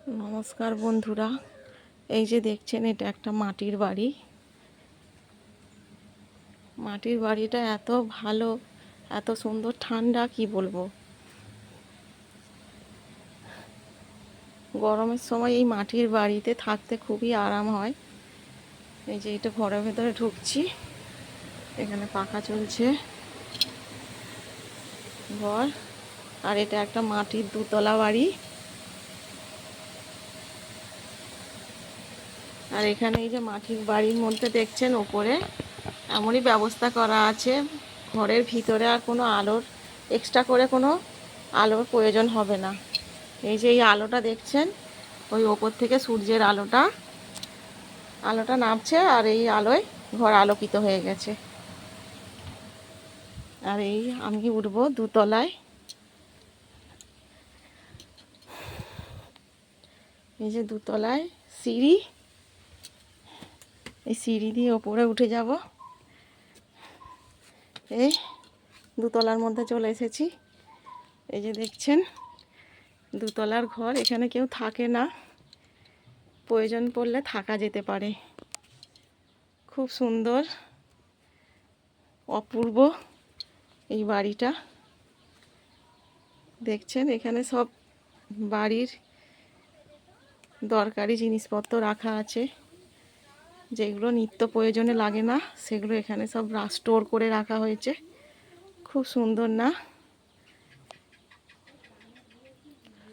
নমস্কার বন্ধুরা, এই যে দেখছেন এটা একটা মাটির বাড়ি। মাটির বাড়িটা এত ভালো, এত সুন্দর, ঠান্ডা কি বলবো। গরমের সময় এই মাটির বাড়িতে থাকতে খুবই আরাম হয়। এই যে এটা ঘরের ভেতরে ঢুকছি, এখানে পাখা চলছে ঘর। আর এটা একটা মাটির দুতলা বাড়ি। আর এখানে এই যে মাটির বাড়ির মধ্যে দেখছেন ওপরে এমনই ব্যবস্থা করা আছে, ঘরের ভিতরে আর কোনো আলোর এক্সট্রা করে কোনো আলোর প্রয়োজন হবে না। এই যে এই আলোটা দেখছেন, ওই ওপর থেকে সূর্যের আলোটা নামছে, আর এই আলোয় ঘর আলোকিত হয়ে গেছে। আর এই আমি উঠবো দুতলায়। এই যে দুতলায় সিঁড়ি, এই সিঁড়ি দিয়ে ওপরে উঠে যাব। এই দুতলার মধ্যে চলে এসেছি। এই যে দেখছেন দুতলার ঘর, এখানে কেউ থাকে না, প্রয়োজন পড়লে থাকা যেতে পারে। খুব সুন্দর, অপূর্ব এই বাড়িটা। দেখছেন এখানে সব বাড়ির দরকারি জিনিসপত্র রাখা আছে, যেগুলো নিত্য প্রয়োজনে লাগে না সেগুলো এখানে সব স্টোর করে রাখা হয়েছে। খুব সুন্দর না?